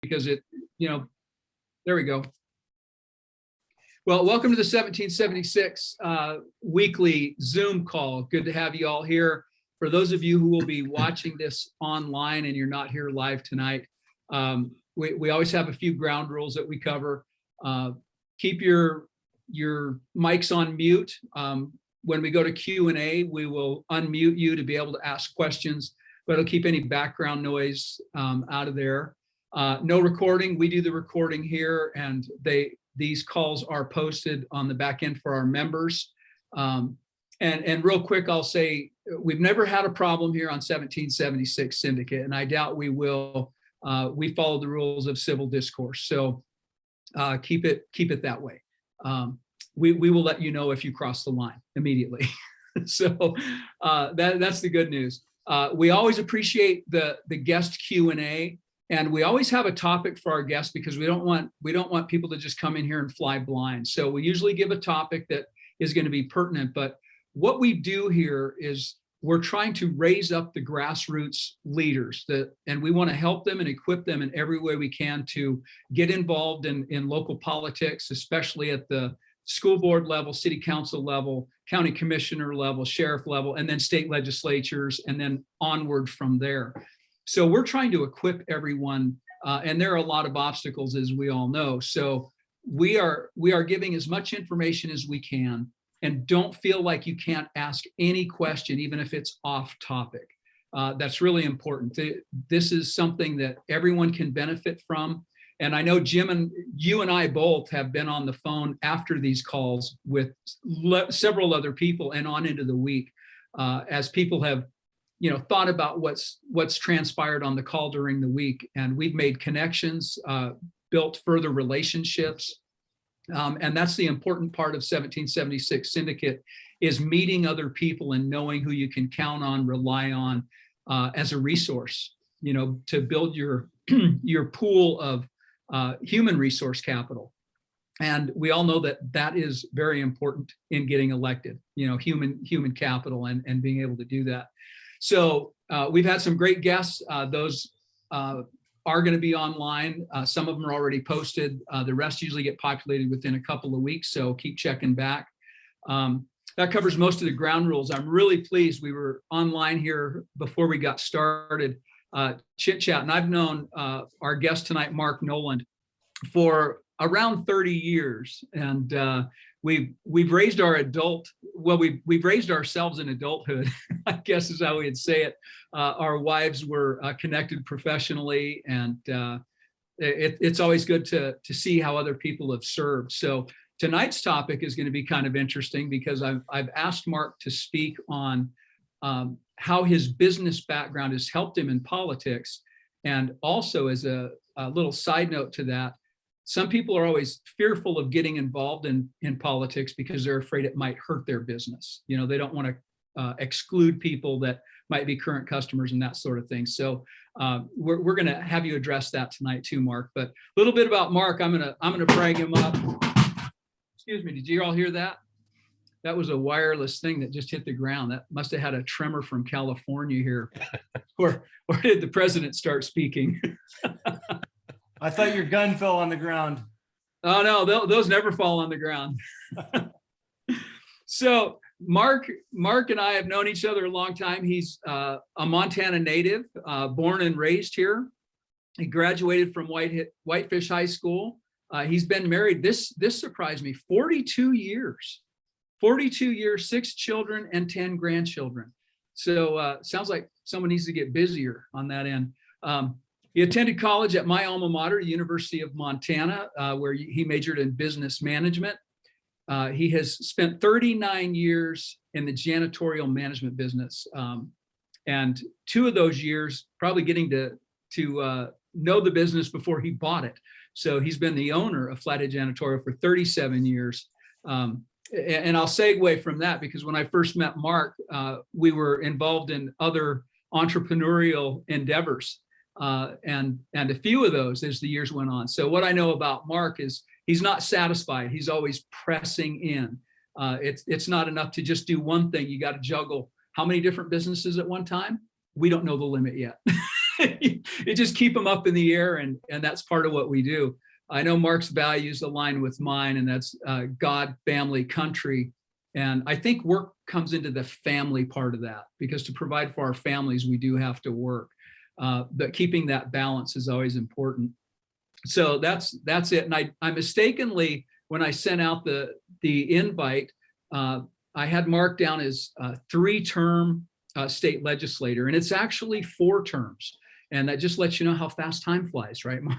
because there we go. Well, welcome to the 1776 weekly Zoom call. Good to have you all here. For those of you who will be watching this online and you're not here live tonight, we always have a few ground rules that we cover. Keep your mics on mute. When we go to Q&A, we will unmute you to be able to ask questions, but it'll keep any background noise out of there. No recording. We do the recording here, and these calls are posted on the back end for our members. And real quick, I'll say we've never had a problem here on 1776 Syndicate, and I doubt we will. We follow the rules of civil discourse, so keep it that way. We will let you know if you cross the line immediately. So that's the good news. We always appreciate the guest Q&A. And we always have a topic for our guests because we don't want people to just come in here and fly blind. So we usually give a topic that is going to be pertinent. But what we do here is we're trying to raise up the grassroots leaders and we want to help them and equip them in every way we can to get involved in local politics, especially at the school board level, city council level, county commissioner level, sheriff level, and then state legislatures, and then onward from there. So we're trying to equip everyone, and there are a lot of obstacles, as we all know. So we are giving as much information as we can, and don't feel like you can't ask any question, even if it's off topic. That's really important. This is something that everyone can benefit from. And I know Jim and you and I both have been on the phone after these calls with several other people and on into the week, as people have thought about what's transpired on the call during the week, and we've made connections, built further relationships, and that's the important part of 1776 Syndicate, is meeting other people and knowing who you can count on, rely on as a resource, to build your pool of human resource capital. And we all know that is very important in getting elected, human capital and being able to do that. So we've had some great guests. Those are going to be online. Some of them are already posted. The rest usually get populated within a couple of weeks, so keep checking back. That covers most of the ground rules. I'm really pleased. We were online here before we got started, chit chat, and I've known our guest tonight, Mark Noland, for around 30 years, and we've raised we've raised ourselves in adulthood, I guess is how we'd say it. Our wives were connected professionally, and it's always good to see how other people have served. So tonight's topic is going to be kind of interesting because I've asked Mark to speak on how his business background has helped him in politics, and also as a little side note to that, some people are always fearful of getting involved in politics because they're afraid it might hurt their business. They don't want to exclude people that might be current customers and that sort of thing. So we're going to have you address that tonight too, Mark. But a little bit about Mark. I'm gonna brag him up. Excuse me. Did you all hear that? That was a wireless thing that just hit the ground. That must have had a tremor from California here. or did the president start speaking? I thought your gun fell on the ground. Oh no, those never fall on the ground. So Mark and I have known each other a long time. He's a Montana native, born and raised here. He graduated from Whitefish High School. He's been married, this surprised me, 42 years, 6 children and 10 grandchildren. So sounds like someone needs to get busier on that end. He attended college at my alma mater, University of Montana, where he majored in business management. He has spent 39 years in the janitorial management business, and 2 of those years probably getting to know the business before he bought it. So he's been the owner of Flathead Janitorial for 37 years. And I'll segue from that because when I first met Mark, we were involved in other entrepreneurial endeavors. And a few of those as the years went on. So what I know about Mark is he's not satisfied. He's always pressing in. It's not enough to just do one thing. You got to juggle how many different businesses at one time? We don't know the limit yet. you just keep them up in the air, and that's part of what we do. I know Mark's values align with mine, and that's God, family, country. And I think work comes into the family part of that, because to provide for our families, we do have to work. But keeping that balance is always important. So that's it. And I mistakenly, when I sent out the invite, I had Mark down as a 3-term state legislator, and it's actually 4 terms. And that just lets you know how fast time flies, right, Mark?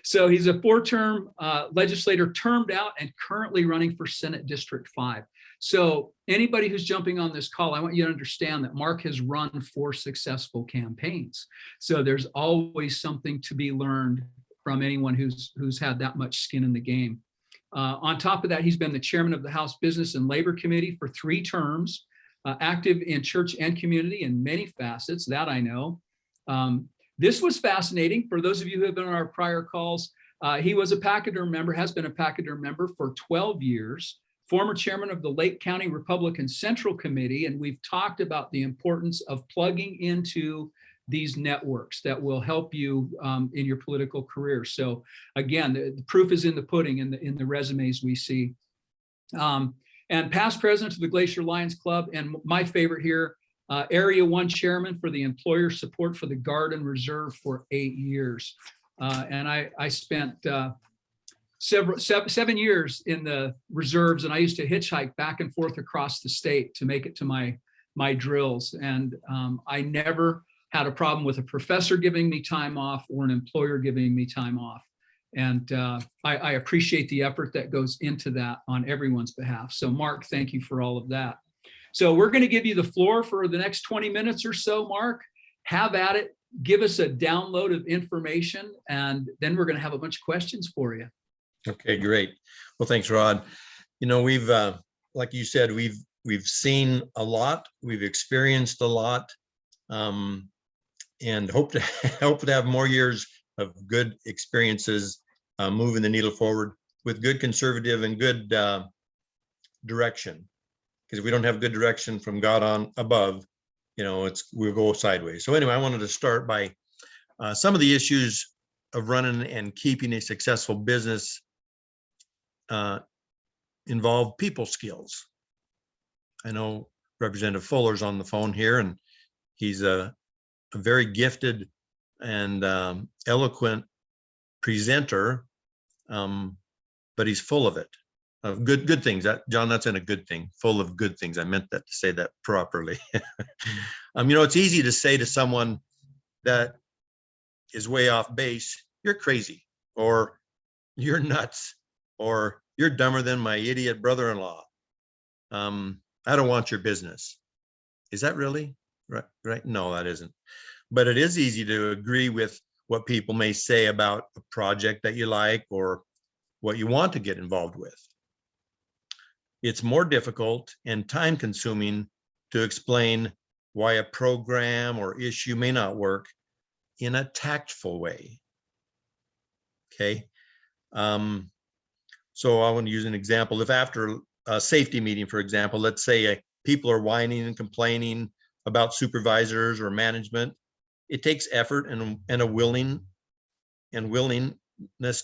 So he's a 4-term legislator, termed out, and currently running for Senate District 5. So anybody who's jumping on this call, I want you to understand that Mark has run 4 successful campaigns. So there's always something to be learned from anyone who's had that much skin in the game. On top of that, he's been the chairman of the House Business and Labor Committee for 3 terms, active in church and community in many facets, that I know. This was fascinating. For those of you who have been on our prior calls, he was a pachyderm member, has been a pachyderm member for 12 years, former chairman of the Lake County Republican Central Committee, and we've talked about the importance of plugging into these networks that will help you in your political career. So again, the proof is in the pudding, in the resumes we see. And past president of the Glacier Lions Club, and my favorite here, Area 1 chairman for the employer support for the Guard and Reserve for 8 years. And I spent 7 years in the reserves, and I used to hitchhike back and forth across the state to make it to my drills. And I never had a problem with a professor giving me time off or an employer giving me time off. And I appreciate the effort that goes into that on everyone's behalf. So Mark, thank you for all of that. So we're going to give you the floor for the next 20 minutes or so, Mark. Have at it. Give us a download of information, and then we're going to have a bunch of questions for you. Okay, great. Well, thanks, Rod. You know, we've, like you said, we've seen a lot, we've experienced a lot, and hope to have more years of good experiences, moving the needle forward with good conservative and good direction. Because if we don't have good direction from God on above, you know, we'll go sideways. So anyway, I wanted to start by some of the issues of running and keeping a successful business involve people skills. I know Representative Fuller's on the phone here, and he's a very gifted and eloquent presenter, but he's full of it. Of good things. John, that's in a good thing, full of good things. I meant that to say that properly. You know, it's easy to say to someone that is way off base, you're crazy, or you're nuts, or you're dumber than my idiot brother-in-law. I don't want your business. Is that really right? No, that isn't. But it is easy to agree with what people may say about a project that you like or what you want to get involved with. It's more difficult and time consuming to explain why a program or issue may not work in a tactful way. Okay. So I want to use an example. If after a safety meeting, for example, let's say people are whining and complaining about supervisors or management, it takes effort and a willingness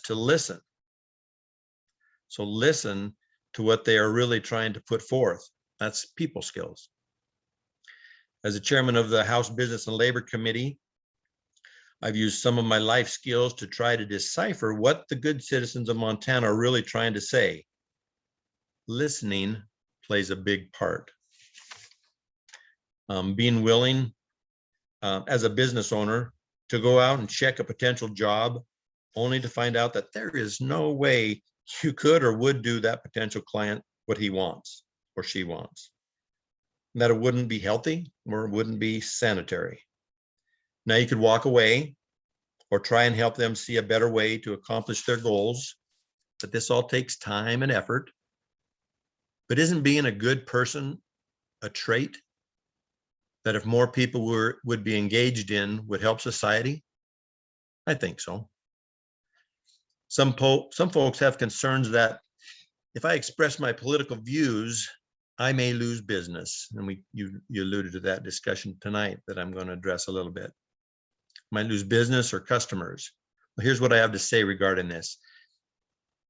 to listen. So listen to what they are really trying to put forth. That's people skills. As a chairman of the House Business and Labor Committee, I've used some of my life skills to try to decipher what the good citizens of Montana are really trying to say. Listening plays a big part. Being willing, as a business owner, to go out and check a potential job, only to find out that there is no way you could or would do that potential client what he wants or she wants. And that it wouldn't be healthy or it wouldn't be sanitary. Now you could walk away or try and help them see a better way to accomplish their goals, but this all takes time and effort. But isn't being a good person a trait that if more people would be engaged in would help society? I think so. Some folks have concerns that if I express my political views, I may lose business. And you alluded to that discussion tonight that I'm going to address a little bit. might lose business or customers. Well, here's what I have to say regarding this.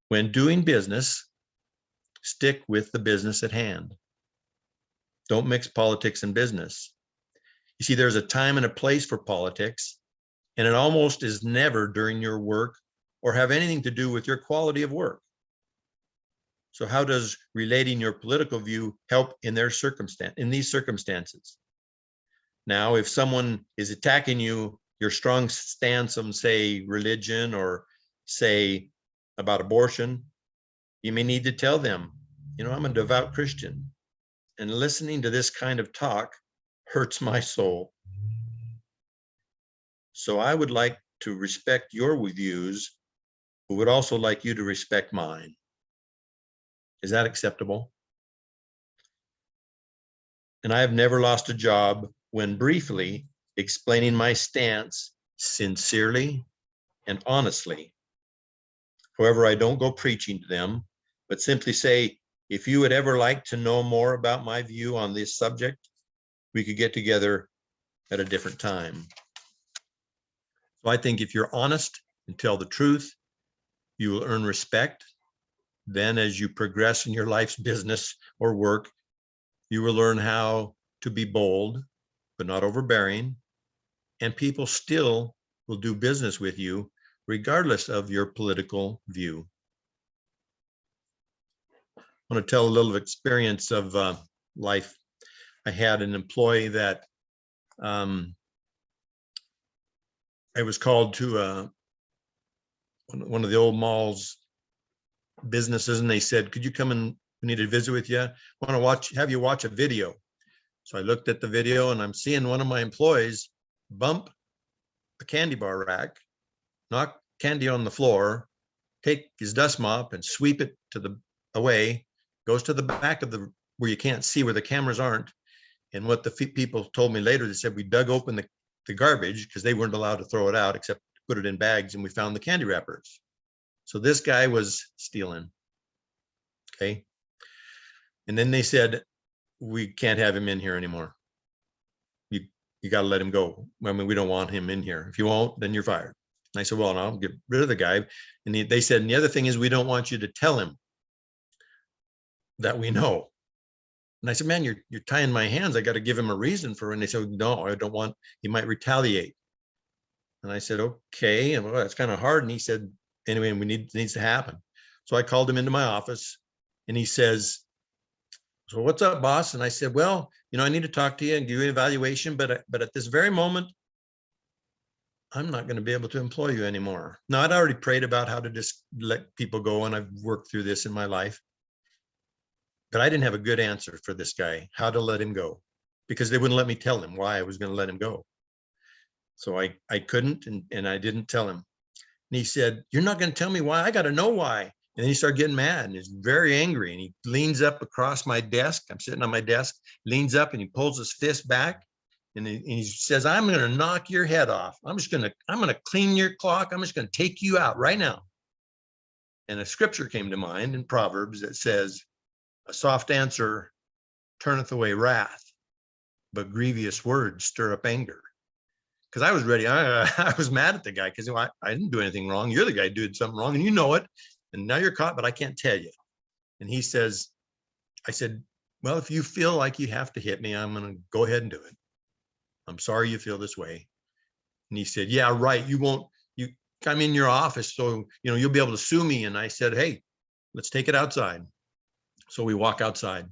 When doing business, stick with the business at hand. Don't mix politics and business. You see, there's a time and a place for politics, and it almost is never during your work or have anything to do with your quality of work. So how does relating your political view help in these circumstances? Now, if someone is attacking you, your strong stance on, say, religion or say about abortion, you may need to tell them, I'm a devout Christian, and listening to this kind of talk hurts my soul. So I would like to respect your views, but would also like you to respect mine. Is that acceptable? And I have never lost a job when briefly explaining my stance sincerely and honestly. However, I don't go preaching to them, but simply say, if you would ever like to know more about my view on this subject, we could get together at a different time. So I think if you're honest and tell the truth, you will earn respect. Then as you progress in your life's business or work, you will learn how to be bold, but not overbearing. And people still will do business with you, regardless of your political view. I want to tell a little experience of life. I had an employee that I was called to one of the old malls businesses, and they said, could you come and we need to visit with you? I want to have you watch a video. So I looked at the video and I'm seeing one of my employees bump a candy bar rack, knock candy on the floor, take his dust mop and sweep it away, goes to the back of where you can't see, where the cameras aren't. And what the people told me later, they said we dug open the garbage because they weren't allowed to throw it out except put it in bags, and we found the candy wrappers. So this guy was stealing. Okay. And then they said, we can't have him in here anymore. You got to let him go. I mean, we don't want him in here. If you won't, then you're fired. And I said, well, I'll get rid of the guy. And they said, and the other thing is, we don't want you to tell him that we know. And I said, man, you're tying my hands. I got to give him a reason for it. And they said, no, I don't want, he might retaliate. And I said, okay. And well, that's kind of hard. And he said, anyway, it needs to happen. So I called him into my office and he says, so what's up, boss? And I said, well, I need to talk to you and give you an evaluation, but at this very moment, I'm not going to be able to employ you anymore. Now, I'd already prayed about how to just let people go, and I've worked through this in my life. But I didn't have a good answer for this guy, how to let him go, because they wouldn't let me tell him why I was going to let him go. So I couldn't, and I didn't tell him. And he said, you're not going to tell me why? I got to know why. And then he started getting mad and he's very angry. And he leans up across my desk. I'm sitting on my desk, leans up and he pulls his fist back. And he says, I'm going to knock your head off. I'm going to clean your clock. I'm just going to take you out right now. And a scripture came to mind in Proverbs that says, a soft answer turneth away wrath, but grievous words stir up anger. Because I was ready. I was mad at the guy because I didn't do anything wrong. You're the guy who did something wrong and you know it. And now you're caught, but I can't tell you. And he says, I said, well, if you feel like you have to hit me, I'm going to go ahead and do it. I'm sorry you feel this way. And he said, yeah, right. I'm in your office, so, you'll be able to sue me. And I said, hey, let's take it outside. So we walk outside.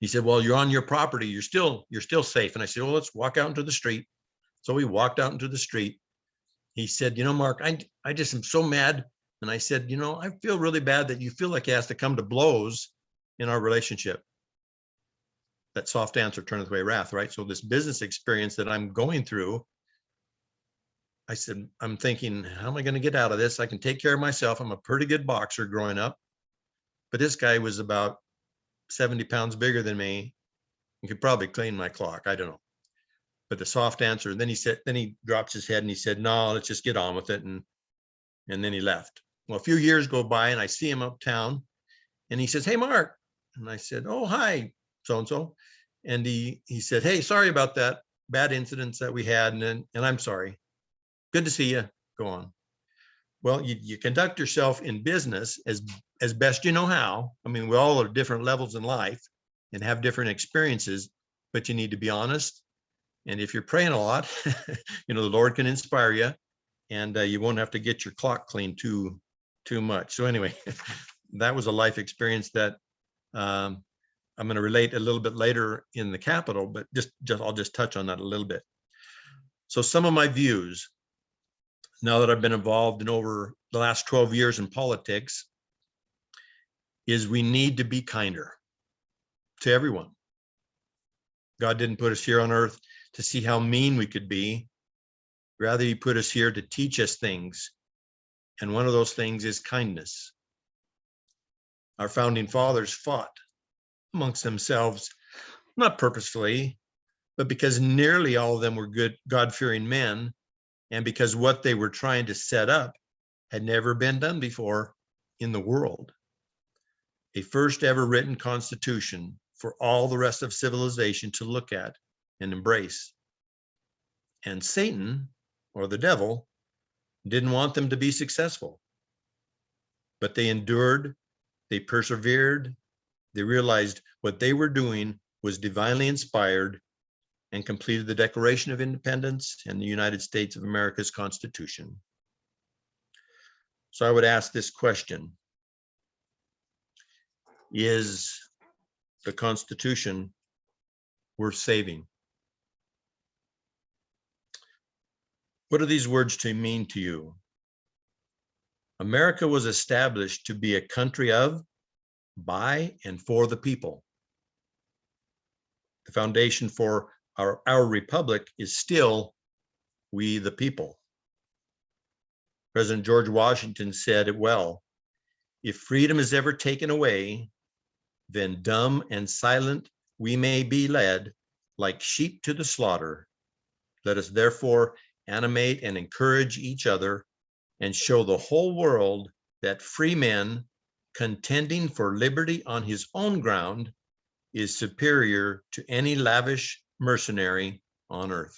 He said, well, you're on your property. You're still safe. And I said, well, let's walk out into the street. So we walked out into the street. He said, Mark, I just am so mad. And I said, I feel really bad that you feel like it has to come to blows in our relationship. That soft answer turneth away wrath, right? So this business experience that I'm going through, I said, I'm thinking, how am I going to get out of this? I can take care of myself. I'm a pretty good boxer growing up. But this guy was about 70 pounds bigger than me. He could probably clean my clock. I don't know. But the soft answer, and then he drops his head and he said, no, let's just get on with it. And then he left. Well, a few years go by and I see him uptown and he says, hey, Mark. And I said, oh, hi, so-and-so. And he said, hey, sorry about that. bad incidents that we had, and I'm sorry. Good to see you. Go on. Well, you conduct yourself in business as best you know how. I mean, we all are different levels in life and have different experiences, but you need to be honest. And if you're praying a lot, the Lord can inspire you, and you won't have to get your clock cleaned too much. So anyway, that was a life experience that I'm going to relate a little bit later in the Capitol, but I'll just touch on that a little bit. So some of my views, now that I've been involved in over the last 12 years in politics, is we need to be kinder to everyone. God didn't put us here on earth to see how mean we could be. Rather, he put us here to teach us things. And one of those things is kindness. Our founding fathers fought amongst themselves, not purposefully, but because nearly all of them were good, God-fearing men, and because what they were trying to set up had never been done before in the world. A first ever written constitution for all the rest of civilization to look at and embrace. And Satan, or the devil, didn't want them to be successful. But they endured, they persevered, they realized what they were doing was divinely inspired, and completed the Declaration of Independence and the United States of America's Constitution. So I would ask this question: is the Constitution worth saving? What do these words mean to you? America was established to be a country of, by, and for the people. The foundation for our republic is still we the people. President George Washington said it well: if freedom is ever taken away, then dumb and silent we may be led like sheep to the slaughter. Let us therefore animate and encourage each other and show the whole world that free men contending for liberty on his own ground is superior to any lavish mercenary on earth.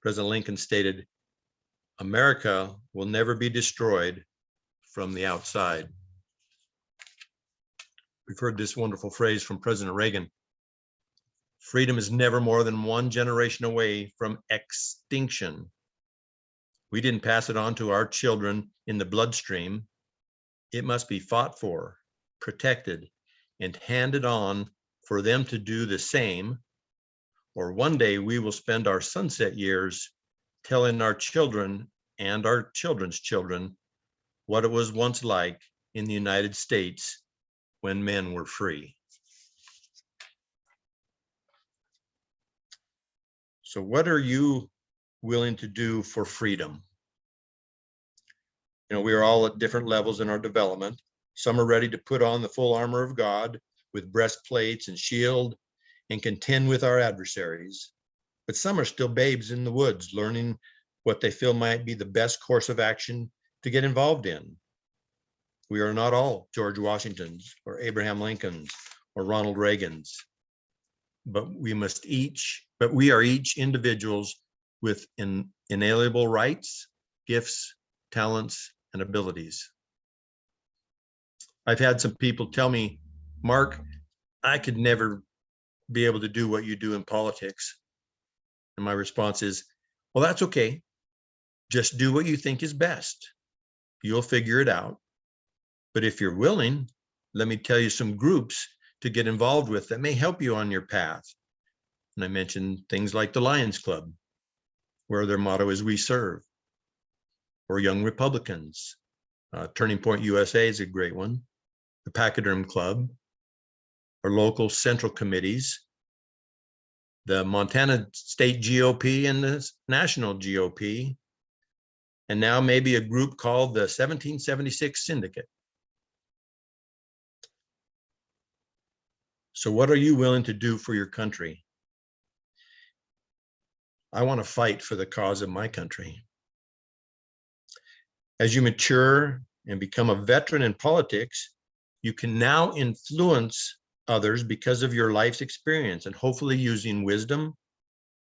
President Lincoln stated, America will never be destroyed from the outside. We've heard this wonderful phrase from President Reagan: freedom is never more than one generation away from extinction. We didn't pass it on to our children in the bloodstream. It must be fought for, protected, and handed on for them to do the same, or one day we will spend our sunset years telling our children and our children's children what it was once like in the United States when men were free. So what are you willing to do for freedom? We are all at different levels in our development. Some are ready to put on the full armor of God with breastplates and shield and contend with our adversaries. But some are still babes in the woods, learning what they feel might be the best course of action to get involved in. We are not all George Washingtons or Abraham Lincolns or Ronald Reagans, but we are each individuals with inalienable rights, gifts, talents, and abilities. I've had some people tell me, Mark, I could never be able to do what you do in politics. And my response is, well, that's okay. Just do what you think is best. You'll figure it out. But if you're willing, let me tell you some groups to get involved with that may help you on your path. And I mentioned things like the Lions Club, where their motto is "We serve," or Young Republicans. Turning Point USA is a great one. The Pachyderm Club, or local central committees, the Montana State GOP and the National GOP, and now maybe a group called the 1776 Syndicate. So what are you willing to do for your country? I want to fight for the cause of my country. As you mature and become a veteran in politics, you can now influence others because of your life's experience and hopefully using wisdom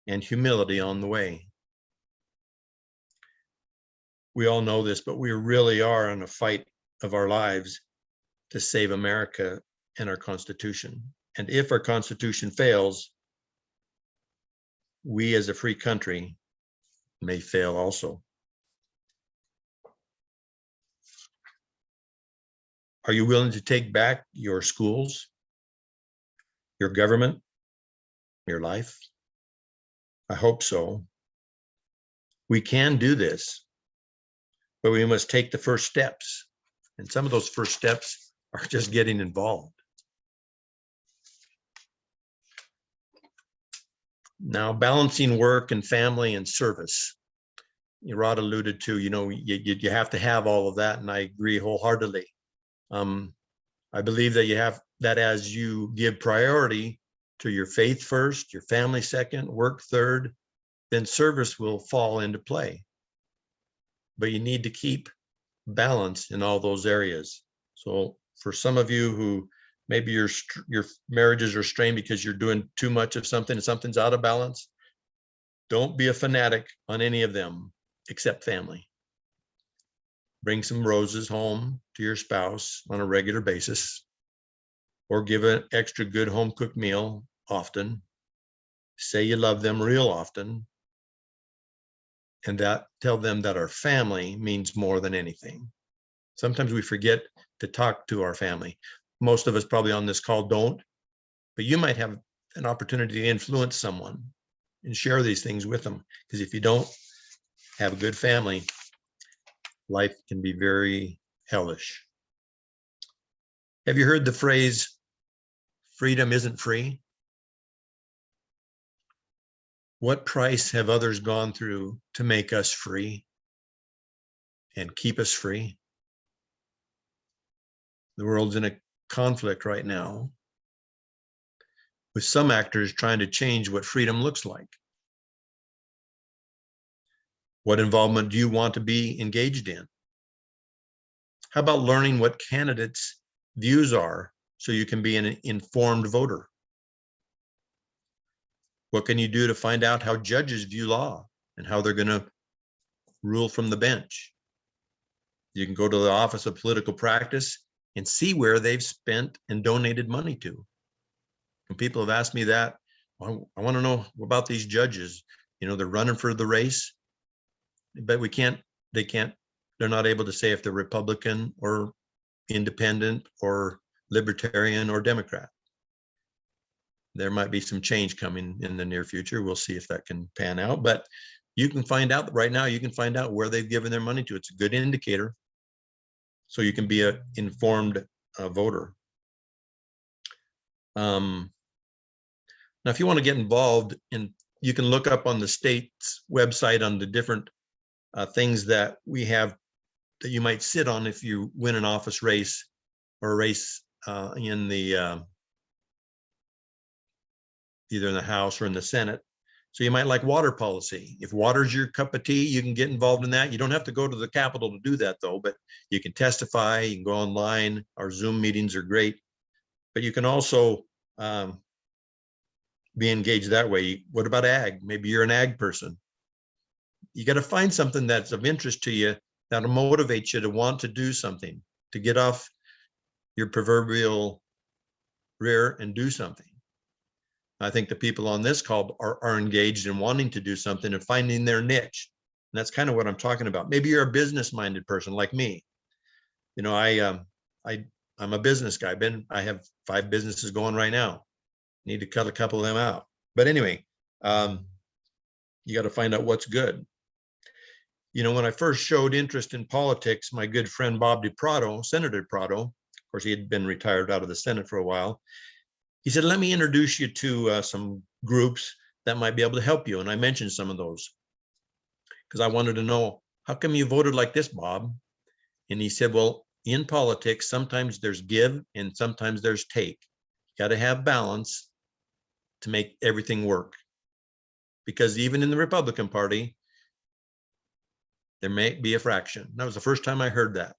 and humility on the way. We all know this, but we really are in a fight of our lives to save America and our Constitution. And if our Constitution fails, we as a free country may fail also. Are you willing to take back your schools, your government, your life? I hope so. We can do this, but we must take the first steps. And some of those first steps are just getting involved. Now, balancing work and family and service. Rod alluded to, you have to have all of that, and I agree wholeheartedly. I believe that you have that as you give priority to your faith first, your family second, work third, then service will fall into play. But you need to keep balance in all those areas. So for some of you who maybe your marriages are strained because you're doing too much of something and something's out of balance, don't be a fanatic on any of them except family. Bring some roses home to your spouse on a regular basis, or give an extra good home cooked meal often. Say you love them real often, and that tell them that our family means more than anything. Sometimes we forget to talk to our family. Most of us probably on this call don't, but you might have an opportunity to influence someone and share these things with them. Because if you don't have a good family, life can be very hellish. Have you heard the phrase, freedom isn't free? What price have others gone through to make us free and keep us free? The world's in a conflict right now, with some actors trying to change what freedom looks like. What involvement do you want to be engaged in? How about learning what candidates' views are so you can be an informed voter? What can you do to find out how judges view law and how they're going to rule from the bench? You can go to the Office of Political Practice and see where they've spent and donated money to. And people have asked me that, I want to know about these judges. They're running for the race, but they're not able to say if they're Republican or independent or libertarian or Democrat. There might be some change coming in the near future. We'll see if that can pan out, but you can find out right now, you can find out where they've given their money to. It's a good indicator. So you can be an informed voter. Now, if you want to get involved, you can look up on the state's website on the different things that we have that you might sit on if you win an office race or a race in the either in the House or in the Senate. So you might like water policy. If water's your cup of tea, you can get involved in that. You don't have to go to the Capitol to do that though, but you can testify, you can go online. Our Zoom meetings are great, but you can also be engaged that way. What about ag? Maybe you're an ag person. You got to find something that's of interest to you that'll motivate you to want to do something, to get off your proverbial rear and do something. I think the people on this call are engaged in wanting to do something and finding their niche. And that's kind of what I'm talking about. Maybe you're a business-minded person like me. I'm a business guy. I have 5 businesses going right now. Need to cut a couple of them out. But anyway, you got to find out what's good. When I first showed interest in politics, my good friend Bob DiPrado, Senator Prado, of course, he had been retired out of the Senate for a while. He said, let me introduce you to some groups that might be able to help you. And I mentioned some of those because I wanted to know, how come you voted like this, Bob? And he said, well, in politics, sometimes there's give and sometimes there's take. You got to have balance to make everything work. Because even in the Republican Party, there may be a fraction. That was the first time I heard that.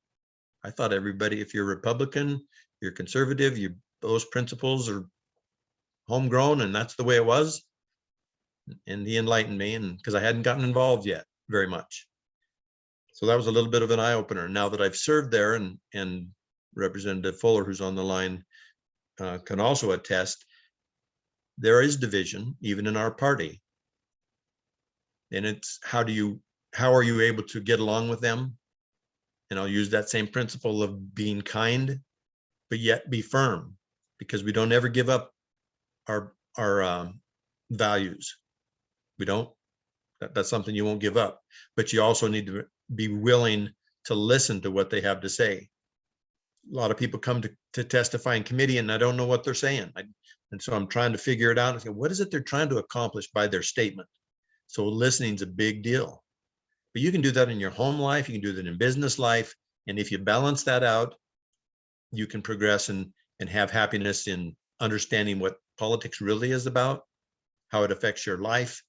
I thought everybody, if you're Republican, you're conservative, those principles are homegrown and that's the way it was. And he enlightened me, and because I hadn't gotten involved yet very much. So that was a little bit of an eye opener. Now that I've served there, and Representative Fuller, who's on the line, can also attest, there is division even in our party. And it's how are you able to get along with them? And I'll use that same principle of being kind, but yet be firm, because we don't ever give up our values. We don't. That's something you won't give up, but you also need to be willing to listen to what they have to say. A lot of people come to testify in committee and I don't know what they're saying. And so I'm trying to figure it out and say, what is it they're trying to accomplish by their statement? So listening is a big deal. But you can do that in your home life, you can do that in business life. And if you balance that out, you can progress and have happiness in understanding what politics really is about, how it affects your life.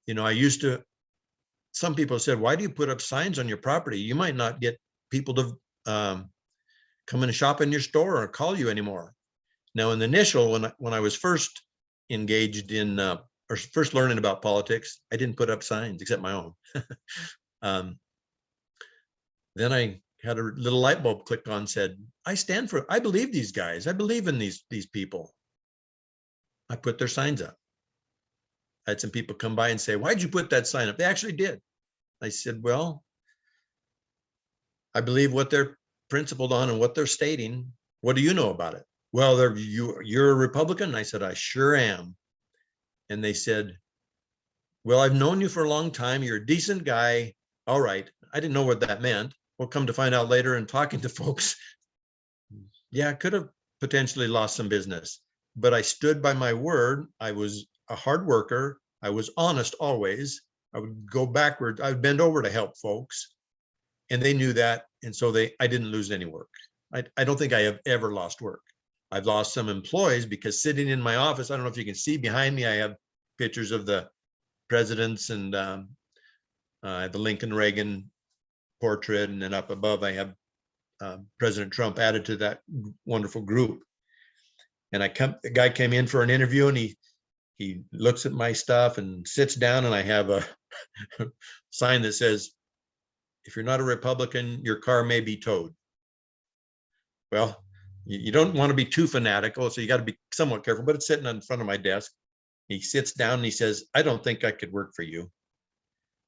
You know, some people said, why do you put up signs on your property? You might not get people to come in and shop in your store or call you anymore. Now, in the initial, when I was first engaged in, or first learning about politics, I didn't put up signs except my own. Then I had a little light bulb click on, said, I believe these guys. I believe in these people. I put their signs up. I had some people come by and say, why'd you put that sign up? They actually did. I said, well, I believe what they're principled on and what they're stating. What do you know about it? Well, you're a Republican? I said, I sure am. And they said, well, I've known you for a long time. You're a decent guy. All right. I didn't know what that meant. We'll come to find out later in talking to folks. Yeah, I could have potentially lost some business, but I stood by my word. I was a hard worker. I was honest always. I would go backward. I would bend over to help folks. And they knew that. And so I didn't lose any work. I don't think I have ever lost work. I've lost some employees because sitting in my office, I don't know if you can see behind me, I have pictures of the presidents and the Lincoln Reagan portrait. And then up above, I have President Trump added to that wonderful group. And the guy came in for an interview and he looks at my stuff and sits down, and I have a sign that says, if you're not a Republican, your car may be towed. Well, you don't want to be too fanatical, so you got to be somewhat careful, but it's sitting in front of my desk. He sits down and he says, I don't think I could work for you.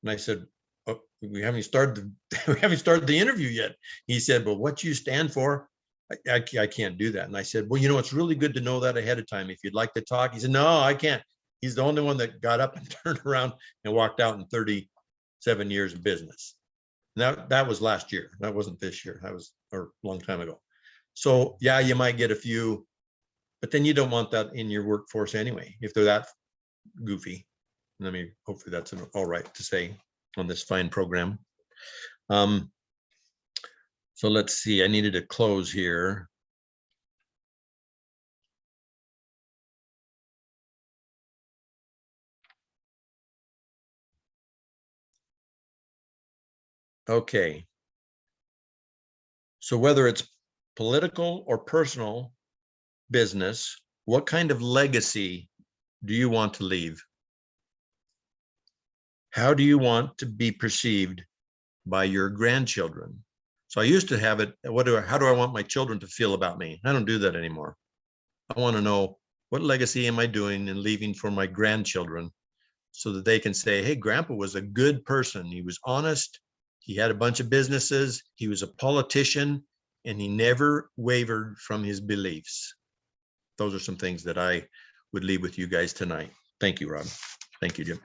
And I said, oh, we haven't started the interview yet. He said, well, what you stand for, I can't do that. And I said, well, it's really good to know that ahead of time. If you'd like to talk. He said, no, I can't. He's the only one that got up and turned around and walked out in 37 years of business. That was last year. That wasn't this year. That was a long time ago. So yeah, you might get a few, but then you don't want that in your workforce anyway, if they're that goofy. I mean, hopefully that's all right to say on this fine program. So let's see, I needed to close here. Okay. So whether it's political or personal business, what kind of legacy do you want to leave? How do you want to be perceived by your grandchildren? So I used to have it, how do I want my children to feel about me? I don't do that anymore. I want to know, what legacy am I doing and leaving for my grandchildren so that they can say, hey, Grandpa was a good person. He was honest. He had a bunch of businesses. He was a politician, and he never wavered from his beliefs. Those are some things that I would leave with you guys tonight. Thank you, Rob. Thank you, Jim.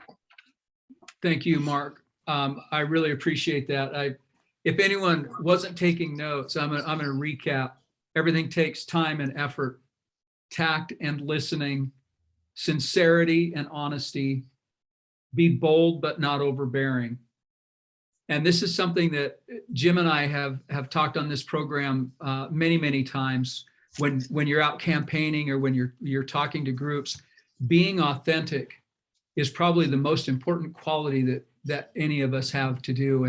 Thank you, Mark. I really appreciate that. If anyone wasn't taking notes, I'm going to recap. Everything takes time and effort, tact and listening, sincerity and honesty. Be bold but not overbearing. And this is something that Jim and I have talked on this program many, many times. When you're out campaigning or when you're talking to groups, being authentic is probably the most important quality that any of us have to do.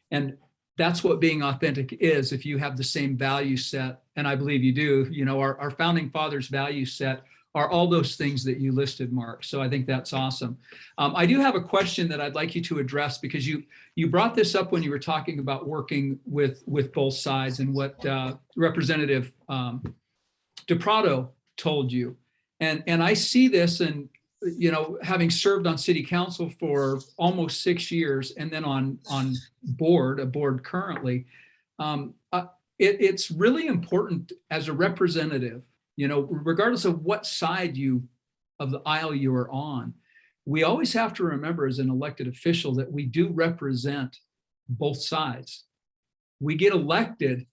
And that's what being authentic is. If you have the same value set and I believe you do, our founding fathers' value set are all those things that you listed, Mark. So I think that's awesome. I do have a question that I'd like you to address, because you brought this up when you were talking about working with both sides, and what Representative DePrado told you. And I see this, and having served on city council for almost 6 years, and then on a board currently, it's really important as a representative, regardless of what side of the aisle you are on. We always have to remember, as an elected official, that we do represent both sides. We get elected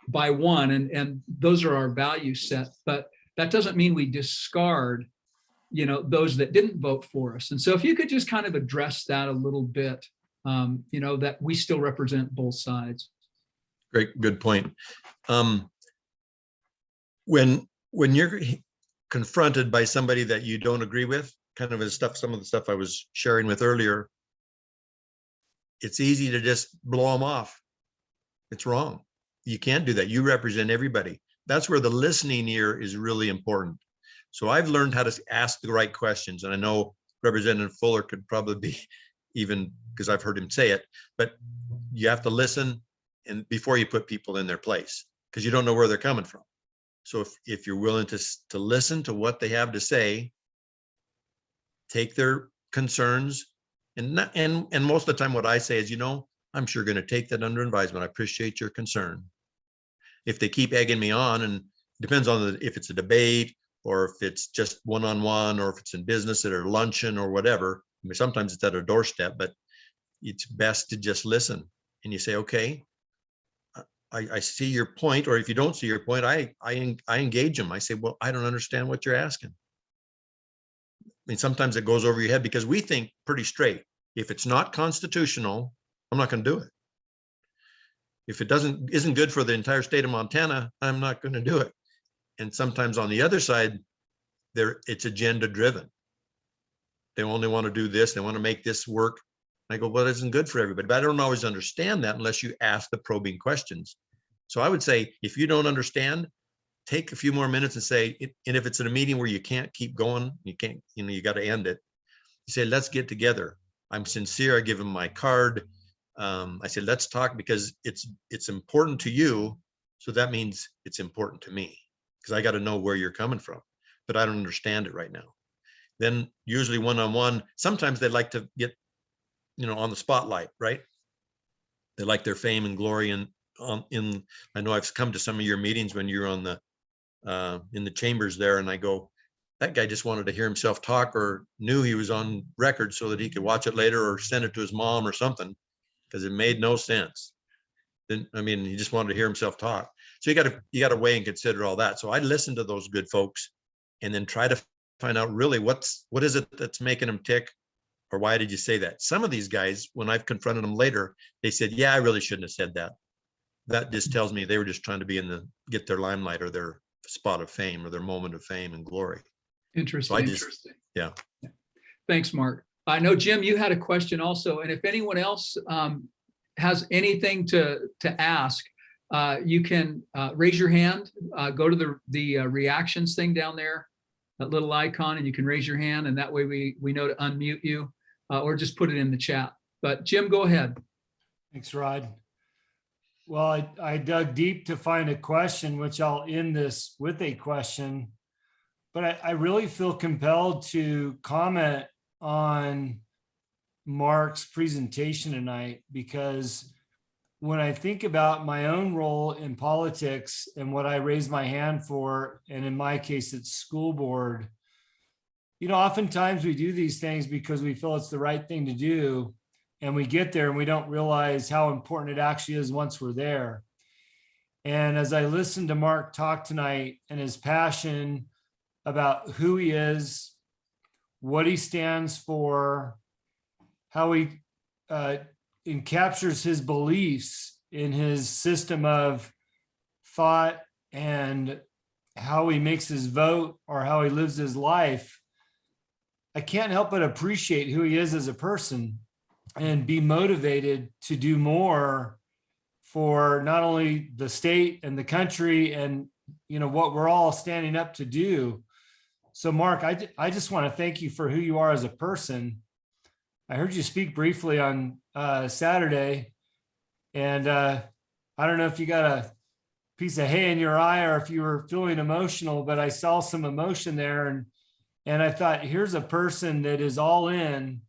by one, and those are our value set, but that doesn't mean we discard those that didn't vote for us. And so if you could just kind of address that a little bit, that we still represent both sides. Great, good point. When you're confronted by somebody that you don't agree with, kind of some of the stuff I was sharing with earlier, it's easy to just blow them off. It's wrong. You can't do that. You represent everybody. That's where the listening ear is really important. So I've learned how to ask the right questions. And I know Representative Fuller could probably be, even because I've heard him say it, but you have to listen and before you put people in their place, because you don't know where they're coming from. So if you're willing to listen to what they have to say, take their concerns, and most of the time what I say is, I'm sure going to take that under advisement. I appreciate your concern. If they keep egging me on, and depends on if it's a debate, or if it's just one-on-one, or if it's in business at a luncheon or whatever. I mean, sometimes it's at a doorstep, but it's best to just listen. And you say, okay, I see your point. Or if you don't see your point, I engage them. I say, well, I don't understand what you're asking. I mean, sometimes it goes over your head, because we think pretty straight. If it's not constitutional, I'm not going to do it. If it isn't good for the entire state of Montana, I'm not going to do it. And sometimes on the other side, it's agenda driven. They only want to do this. They want to make this work. I go, well, it isn't good for everybody. But I don't always understand that unless you ask the probing questions. So I would say, if you don't understand, take a few more minutes and say, and if it's in a meeting where you can't keep going, you can't, you got to end it. You say, let's get together. I'm sincere. I give them my card. I said, let's talk, because it's important to you. So that means it's important to me, because I got to know where you're coming from, but I don't understand it right now. Then usually one-on-one, sometimes they like to get, on the spotlight, right? They like their fame and glory. And I know I've come to some of your meetings when you're on in the chambers there, and I go, that guy just wanted to hear himself talk, or knew he was on record so that he could watch it later or send it to his mom or something, because it made no sense. Then, I mean, he just wanted to hear himself talk. So you got to weigh and consider all that. So I listen to those good folks, and then try to find out really what is it that's making them tick, or why did you say that? Some of these guys, when I've confronted them later, they said, yeah, I really shouldn't have said that. That just tells me they were just trying to get their limelight, or their spot of fame, or their moment of fame and glory. Interesting. So yeah. Thanks, Mark. I know, Jim, you had a question also, and if anyone else has anything to ask, you can raise your hand, go to the reactions thing down there, that little icon, and you can raise your hand, and that way we know to unmute you, or just put it in the chat. But Jim, go ahead. Thanks, Rod. Well, I dug deep to find a question, which I'll end this with a question, but I really feel compelled to comment on Mark's presentation tonight, because when I think about my own role in politics and what I raise my hand for, and in my case, it's school board, oftentimes we do these things because we feel it's the right thing to do, and we get there and we don't realize how important it actually is once we're there. And as I listened to Mark talk tonight, and his passion about who he is, what he stands for, how he encaptures his beliefs in his system of thought, and how he makes his vote, or how he lives his life, I can't help but appreciate who he is as a person, and be motivated to do more for not only the state and the country and, what we're all standing up to do. So Mark, I just want to thank you for who you are as a person. I heard you speak briefly on Saturday, and I don't know if you got a piece of hay in your eye or if you were feeling emotional, but I saw some emotion there, and I thought, here's a person that is all in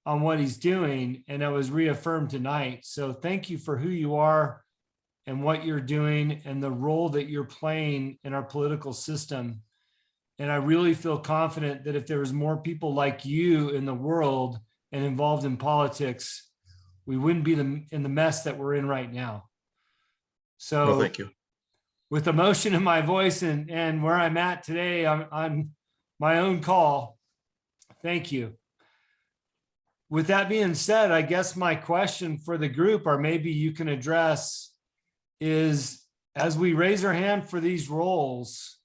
on what he's doing, and I was reaffirmed tonight. So thank you for who you are and what you're doing and the role that you're playing in our political system. And I really feel confident that if there was more people like you in the world and involved in politics, we wouldn't be in the mess that we're in right now. So Well, thank you. With emotion in my voice and where I'm at today, on my own call, thank you. With that being said, I guess my question for the group, or maybe you can address, is as we raise our hand for these roles,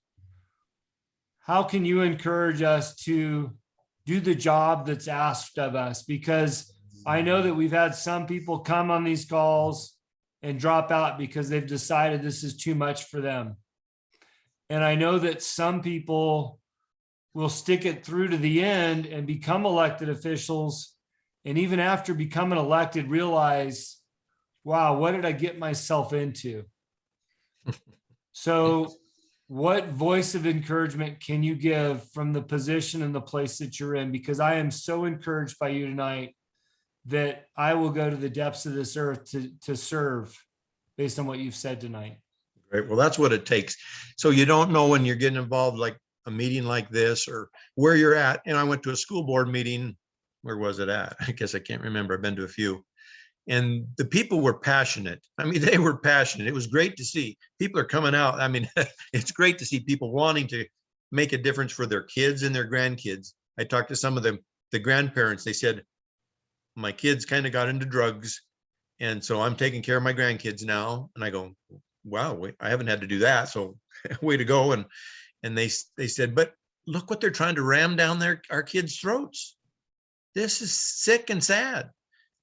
how can you encourage us to do the job that's asked of us? Because I know that we've had some people come on these calls and drop out because they've decided this is too much for them. And I know that some people will stick it through to the end and become elected officials. And even after becoming elected, realize, wow, what did I get myself into? So what voice of encouragement can you give from the position and the place that you're in? Because I am so encouraged by you tonight that I will go to the depths of this earth to serve based on what you've said tonight. Great. Well, that's what it takes. So you don't know when you're getting involved, like a meeting like this or where you're at. And I went to a school board meeting. Where was it at? I guess I can't remember. I've been to a few. And the people were passionate. I mean, they were passionate. It was great to see. People are coming out. I mean, it's great to see people wanting to make a difference for their kids and their grandkids. I talked to some of them, the grandparents. They said, my kids kind of got into drugs, and so I'm taking care of my grandkids now. And I go, wow, I haven't had to do that. So way to go. And they said, but look what they're trying to ram down our kids' throats. This is sick and sad.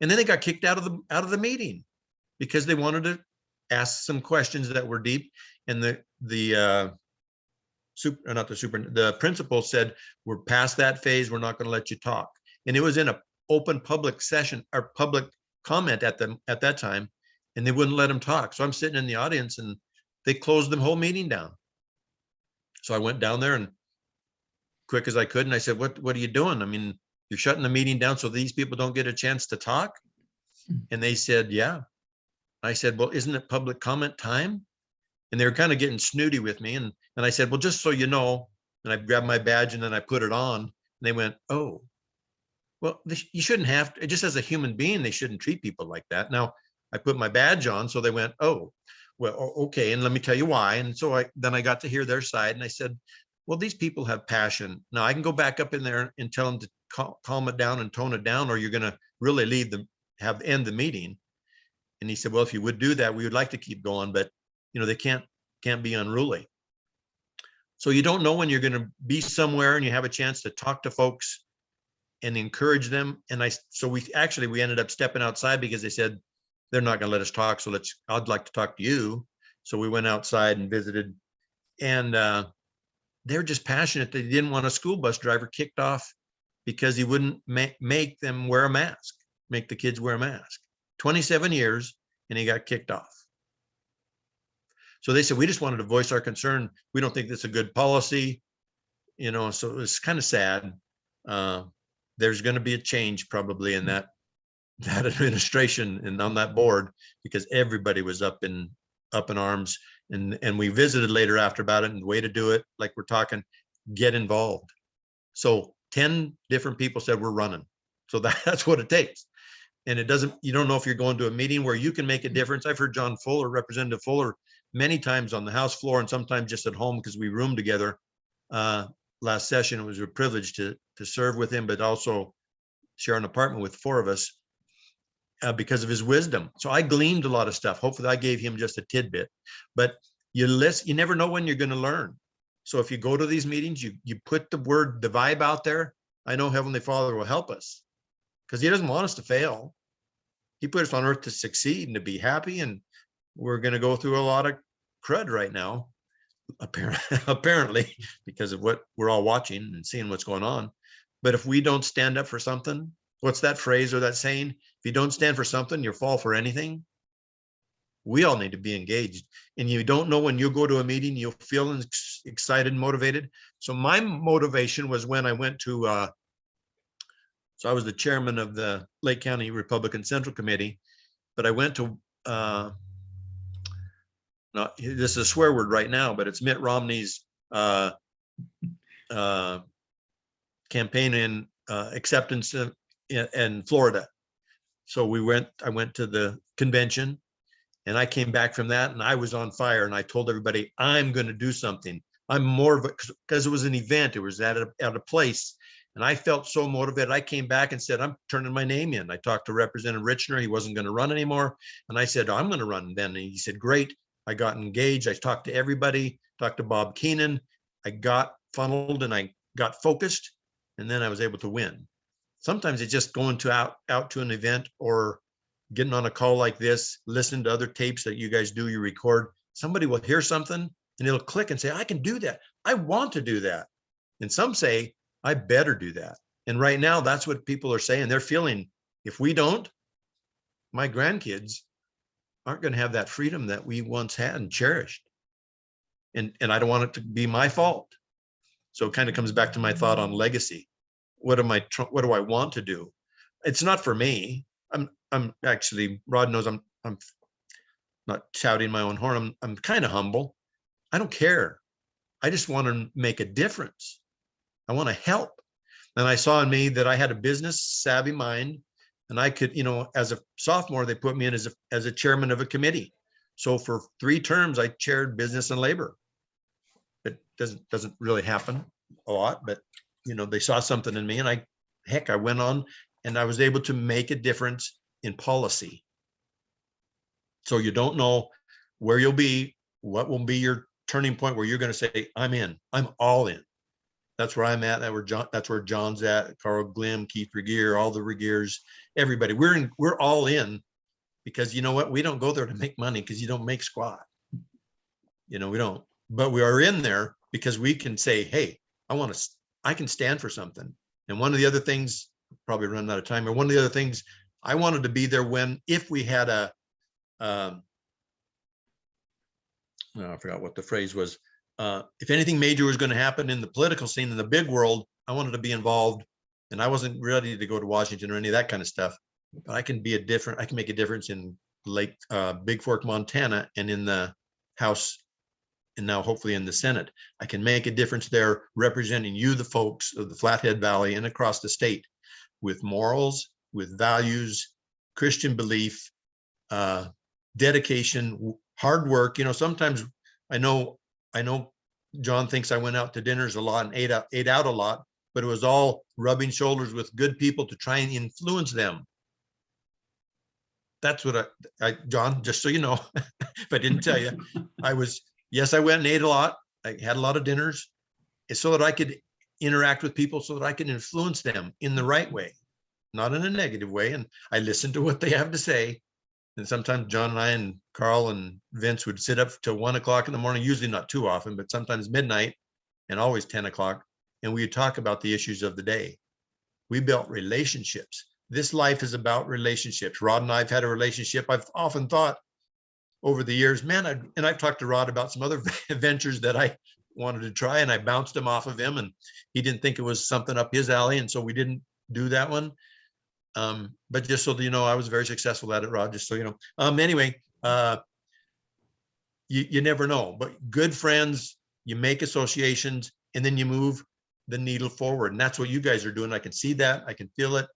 And then they got kicked out of the meeting because they wanted to ask some questions that were deep. And the principal said, we're past that phase. We're not going to let you talk. And it was in an open public session or public comment at that time, and they wouldn't let them talk. So I'm sitting in the audience, and they closed the whole meeting down. So I went down there and quick as I could, and I said, what are you doing? I mean, you're shutting the meeting down so these people don't get a chance to talk? And they said, yeah. I said, well, isn't it public comment time? And they were kind of getting snooty with me. And I said, well, just so you know, and I grabbed my badge and then I put it on, and they went, oh, well, you shouldn't have to, just as a human being, they shouldn't treat people like that. Now I put my badge on. So they went, oh, well, okay. And let me tell you why. And so then I got to hear their side, and I said, well, these people have passion. Now I can go back up in there and tell them to calm it down and tone it down, or you're going to really end the meeting. And he said, well, if you would do that, we would like to keep going, but they can't be unruly. So you don't know when you're going to be somewhere and you have a chance to talk to folks and encourage them. And we ended up stepping outside because they said they're not going to let us talk. So I'd like to talk to you. So we went outside and visited, and they're just passionate. They didn't want a school bus driver kicked off because he wouldn't make them wear a mask, make the kids wear a mask. 27 years, and he got kicked off. So they said, we just wanted to voice our concern. We don't think that's a good policy, so it's kind of sad. There's going to be a change probably in that administration and on that board, because everybody was up in arms. And we visited later after about it, and the way to do it, like we're talking, get involved. So 10 different people said we're running. So that's what it takes. And you don't know if you're going to a meeting where you can make a difference. I've heard John Fuller, Representative Fuller, many times on the House floor and sometimes just at home because we roomed together last session. It was a privilege to serve with him, but also share an apartment with 4 of us because of his wisdom. So I gleaned a lot of stuff. Hopefully I gave him just a tidbit, but you never know when you're going to learn. So if you go to these meetings, you put the vibe out there. I know Heavenly Father will help us because he doesn't want us to fail. He put us on earth to succeed and to be happy. And we're going to go through a lot of crud right now, apparently, because of what we're all watching and seeing what's going on. But if we don't stand up for something, what's that phrase or that saying? If you don't stand for something, you'll fall for anything. We all need to be engaged. And you don't know when you go to a meeting, you'll feel excited and motivated. So my motivation was when I went to, so I was the chairman of the Lake County Republican Central Committee, but I went to, now, this is a swear word right now, but it's Mitt Romney's campaign in acceptance in Florida. So I went to the convention, and I came back from that and I was on fire, and I told everybody, I'm going to do something. I'm more of a, because it was an event, it was at a place, and I felt so motivated. I came back and said, I'm turning my name in. I talked to Representative Richner, he wasn't going to run anymore. And I said, I'm going to run then. And he said, great. I got engaged. I talked to everybody, talked to Bob Keenan. I got funneled and I got focused, and then I was able to win. Sometimes it's just going out to an event or getting on a call like this, listening to other tapes that you guys do, you record. Somebody will hear something and it'll click and say, I can do that. I want to do that. And some say, I better do that. And right now, that's what people are saying. They're feeling, if we don't, my grandkids aren't going to have that freedom that we once had and cherished. And I don't want it to be my fault. So it kind of comes back to my thought on legacy. What do I want to do? It's not for me. I'm actually, Rod knows I'm not shouting my own horn. I'm kind of humble. I don't care. I just want to make a difference. I want to help. And I saw in me that I had a business savvy mind, and I could, as a sophomore, they put me in as a chairman of a committee. So for 3 terms, I chaired business and labor. It doesn't really happen a lot, but they saw something in me, and I went on and I was able to make a difference in policy. So you don't know where you'll be, what will be your turning point where you're going to say, I'm in, I'm all in. That's where I'm at. That's where John's at, Carl Glim, Keith Regier, all the Regiers, everybody. We're all in, because you know what? We don't go there to make money, because you don't make squat. We don't. But we are in there because we can say, hey, I can stand for something. And one of the other things, probably running out of time, or one of the other things, I wanted to be there if we had I forgot what the phrase was. If anything major was going to happen in the political scene in the big world, I wanted to be involved, and I wasn't ready to go to Washington or any of that kind of stuff. But I can make a difference in Big Fork, Montana, and in the House, and now hopefully in the Senate. I can make a difference there, representing you, the folks of the Flathead Valley and across the state, with morals, with values, Christian belief, dedication, hard work. Sometimes I know John thinks I went out to dinners a lot and ate out a lot, but it was all rubbing shoulders with good people to try and influence them. That's what John, just so you know, if I didn't tell you, yes, I went and ate a lot. I had a lot of dinners so that I could interact with people, so that I could influence them in the right way, not in a negative way. And I listened to what they have to say. And sometimes John and I and Carl and Vince would sit up till 1 o'clock in the morning, usually not too often, but sometimes midnight, and always 10 o'clock. And we would talk about the issues of the day. We built relationships. This life is about relationships. Rod and I have had a relationship. I've often thought over the years, man, and I've talked to Rod about some other ventures that I wanted to try, and I bounced him off of him, and he didn't think it was something up his alley. And so we didn't do that one. But just so you know, I was very successful at it, Rod, just so you know. Anyway, you never know, but good friends, you make associations, and then you move the needle forward. And that's what you guys are doing. I can see that, I can feel it.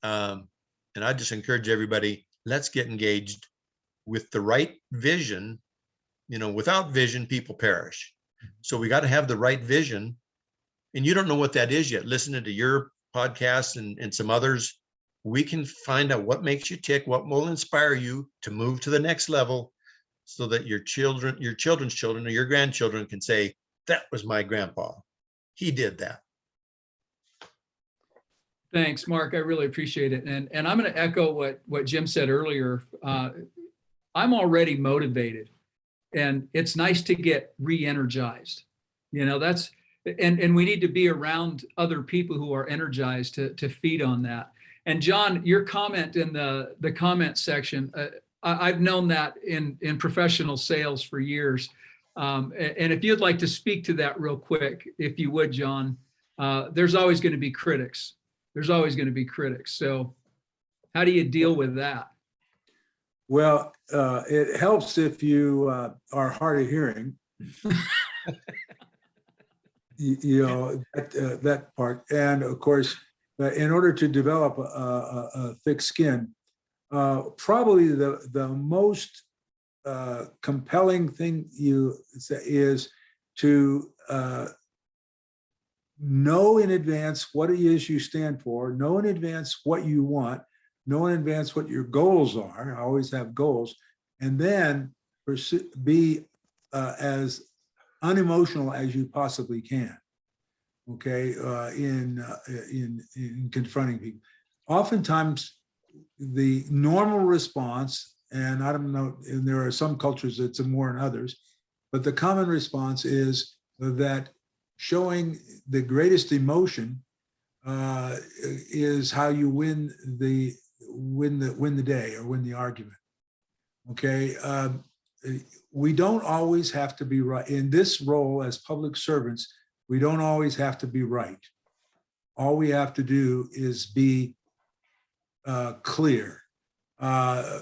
And I just encourage everybody, let's get engaged with the right vision. Without vision, people perish. So we got to have the right vision. And you don't know what that is yet. Listening to your podcasts and some others, we can find out what makes you tick, what will inspire you to move to the next level, so that your children's children, or your grandchildren can say, that was my grandpa. He did that. Thanks, Mark. I really appreciate it. And I'm going to echo what Jim said earlier. I'm already motivated, and it's nice to get re-energized. That's and we need to be around other people who are energized to feed on that. And John, your comment in the comment section, I've known that in professional sales for years. And if you'd like to speak to that real quick, if you would, John, there's always going to be critics. There's always going to be critics. So how do you deal with that? Well, it helps if you are hard of hearing. That part. And of course, in order to develop a thick skin, probably the most compelling thing you say is to know in advance what it is you stand for, know in advance what you want, know in advance what your goals are. I always have goals, and then be as unemotional as you possibly can. Okay, in confronting people. Oftentimes, the normal response, and I don't know, and there are some cultures it's more than others, but the common response is that showing the greatest emotion is how you win the day or win the argument. Okay, we don't always have to be right in this role as public servants. We don't always have to be right. All we have to do is be clear. When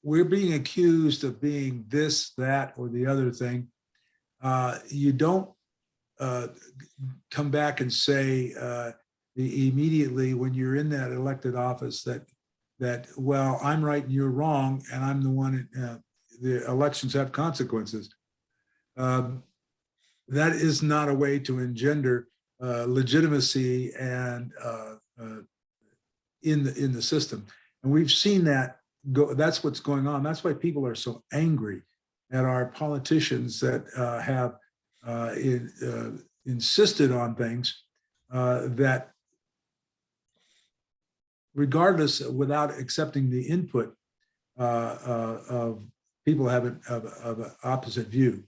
we're being accused of being this, that, or the other thing, you don't come back and say immediately when you're in that elected office that well, I'm right and you're wrong, and I'm the one. The elections have consequences. That is not a way to engender legitimacy and in the system. And we've seen that go. That's what's going on. That's why people are so angry at our politicians that have insisted on things that, regardless, without accepting the input of people having of an opposite view.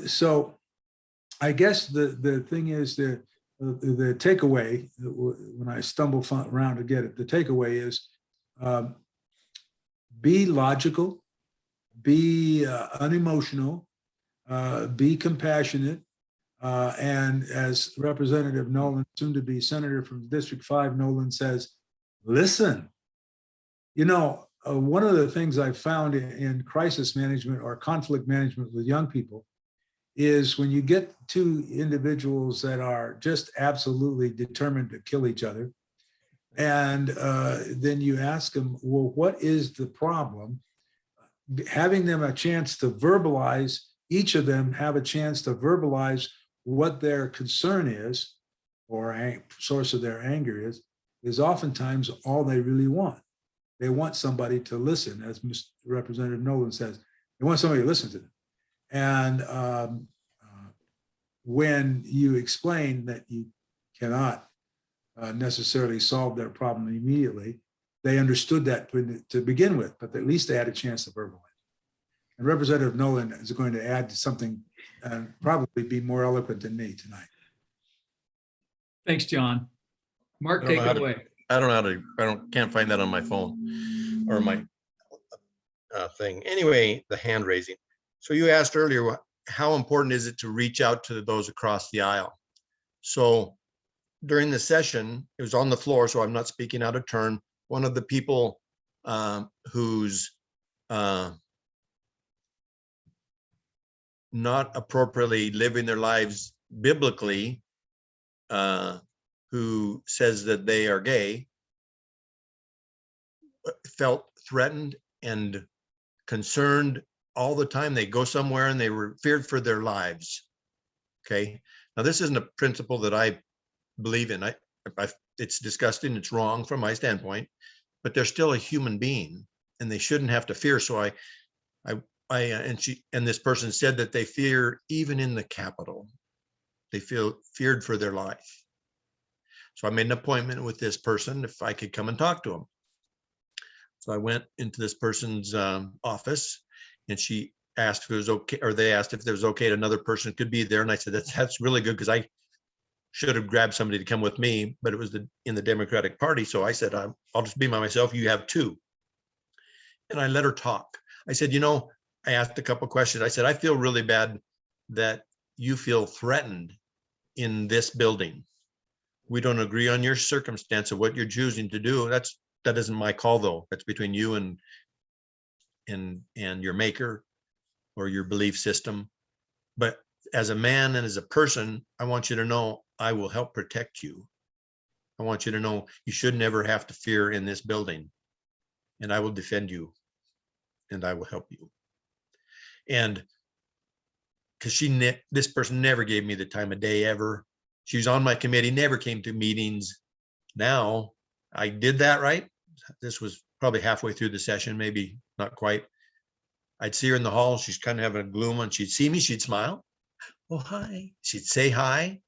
So I guess the thing is the takeaway, when I stumble around to get it, the takeaway is be logical, be unemotional, be compassionate, and as Representative Noland, soon to be Senator from District 5, Noland says, listen. One of the things I've found in crisis management or conflict management with young people is when you get two individuals that are just absolutely determined to kill each other, and then you ask them, well, what is the problem? Having them a chance to verbalize, each of them have a chance to verbalize what their concern is or source of their anger is oftentimes all they really want. They want somebody to listen, as Mr. Representative Noland says. They want somebody to listen to them. And when you explain that you cannot necessarily solve their problem immediately, they understood that to begin with, but at least they had a chance to verbalize. And Representative Noland is going to add something and probably be more eloquent than me tonight. Thanks, John. Mark, take it away. Can't find that on my phone or my thing. Anyway, the hand raising. So you asked earlier, how important is it to reach out to those across the aisle? So during the session, it was on the floor, so I'm not speaking out of turn. One of the people who's not appropriately living their lives biblically, who says that they are gay, felt threatened and concerned all the time. They go somewhere and they were feared for their lives. Okay. Now, this isn't a principle that I believe in. It's disgusting. It's wrong from my standpoint, but they're still a human being and they shouldn't have to fear. So and this person said that they fear even in the Capitol. They feel feared for their life. So I made an appointment with this person if I could come and talk to him. So I went into this person's office, and she asked if it was okay, or they asked if it was okay, another person could be there. And I said, that's really good, because I should have grabbed somebody to come with me, but it was in the Democratic Party. So I said, I'll just be by myself. You have two. And I let her talk. I said, I asked a couple of questions. I said, I feel really bad that you feel threatened in this building. We don't agree on your circumstance of what you're choosing to do. That isn't my call, though. That's between you and your maker or your belief system. But as a man and as a person, I want you to know I will help protect you. I want you to know you should never have to fear in this building, and I will defend you, and I will help you. And because this person never gave me the time of day ever. She was on my committee, never came to meetings. Now I did that, right? This was probably halfway through the session, maybe not quite. I'd see her in the hall. She's kind of having a gloom, and she'd see me. She'd smile. Oh, hi. She'd say hi.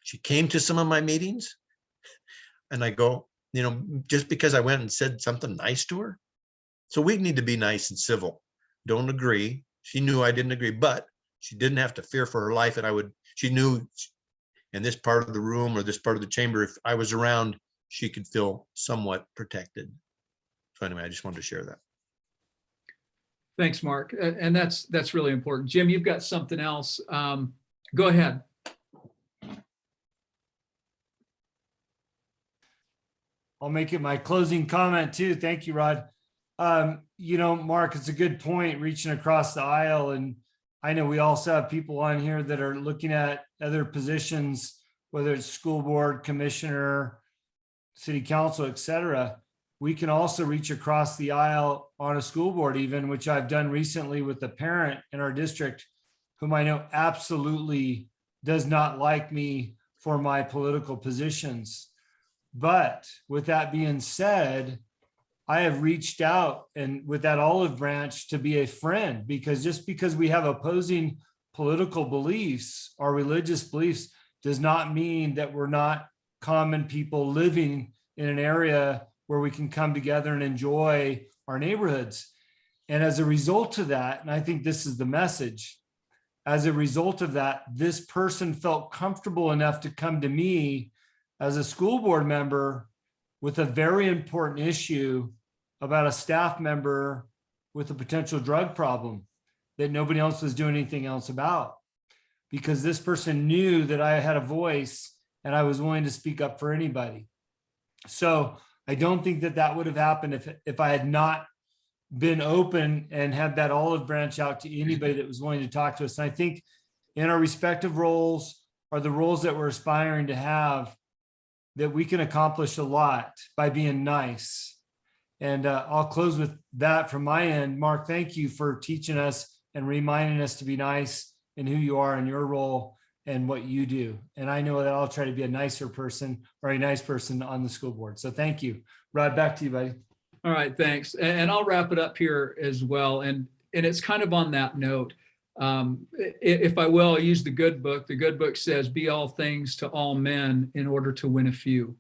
She came to some of my meetings, and I go, just because I went and said something nice to her. So we need to be nice and civil. Don't agree. She knew I didn't agree, but she didn't have to fear for her life. And she knew in this part of the room or this part of the chamber, if I was around, she could feel somewhat protected. So anyway, I just wanted to share that. Thanks, Mark. And that's really important. Jim, you've got something else. Go ahead. I'll make it my closing comment too. Thank you, Rod. Mark, it's a good point, reaching across the aisle. And I know we also have people on here that are looking at other positions, whether it's school board, commissioner, city council, et cetera. We can also reach across the aisle on a school board even, which I've done recently with a parent in our district whom I know absolutely does not like me for my political positions. But with that being said, I have reached out and with that olive branch to be a friend, because just because we have opposing political beliefs or religious beliefs does not mean that we're not common people living in an area where we can come together and enjoy our neighborhoods. And as a result of that, and I think this is the message, as a result of that, this person felt comfortable enough to come to me as a school board member with a very important issue about a staff member with a potential drug problem that nobody else was doing anything else about, because this person knew that I had a voice and I was willing to speak up for anybody. So I don't think that would have happened if I had not been open and had that olive branch out to anybody that was willing to talk to us. And I think in our respective roles or the roles that we're aspiring to have, that we can accomplish a lot by being nice. And I'll close with that from my end. Mark, thank you for teaching us and reminding us to be nice in who you are in your role and what you do. And I know that I'll try to be a nicer person or a nice person on the school board. So thank you. Rod, back to you, buddy. All right, thanks. And I'll wrap it up here as well. And it's kind of on that note. If I will, I'll use the good book. The good book says, be all things to all men in order to win a few.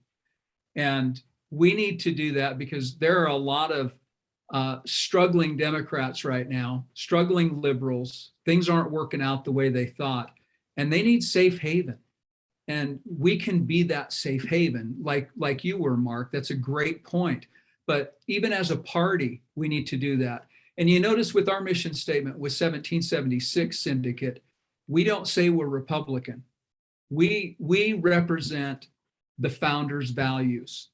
And we need to do that because there are a lot of struggling Democrats right now, struggling liberals. Things aren't working out the way they thought, and they need safe haven. And we can be that safe haven like you were, Mark. That's a great point. But even as a party, we need to do that. And you notice with our mission statement with 1776 Syndicate, we don't say we're Republican. We represent the founders' values.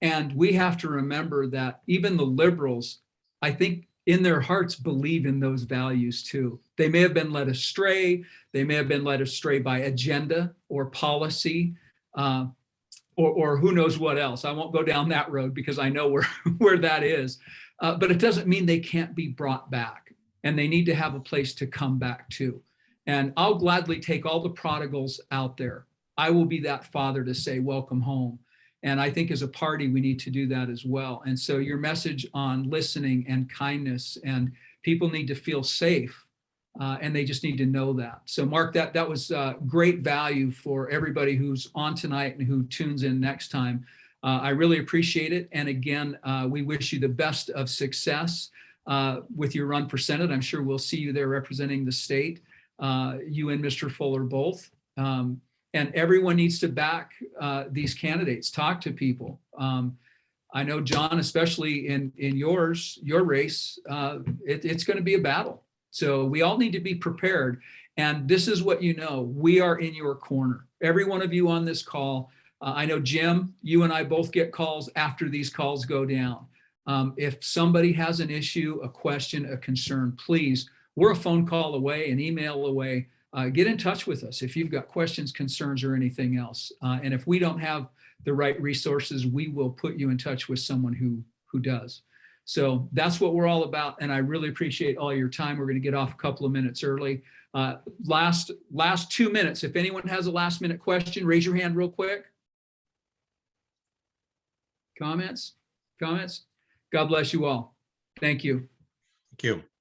And we have to remember that even the liberals, I think in their hearts, believe in those values too. They may have been led astray. They may have been led astray by agenda or policy, or who knows what else. I won't go down that road because I know where that is. But it doesn't mean they can't be brought back, and they need to have a place to come back to. And I'll gladly take all the prodigals out there. I will be that father to say, welcome home. And I think as a party, we need to do that as well. And so your message on listening and kindness, and people need to feel safe and they just need to know that. So Mark, that was great value for everybody who's on tonight and who tunes in next time. I really appreciate it. And again, we wish you the best of success with your run for Senate. I'm sure we'll see you there representing the state, you and Mr. Fuller both. And everyone needs to back these candidates, talk to people. I know, John, especially in your race, it's going to be a battle. So we all need to be prepared. And this is what you know, we are in your corner. Every one of you on this call. I know, Jim, you and I both get calls after these calls go down. If somebody has an issue, a question, a concern, please, we're a phone call away, an email away. Get in touch with us if you've got questions, concerns, or anything else. And if we don't have the right resources, we will put you in touch with someone who does. So that's what we're all about. And I really appreciate all your time. We're going to get off a couple of minutes early. Last 2 minutes. If anyone has a last minute question, raise your hand real quick. Comments? God bless you all. Thank you. Thank you.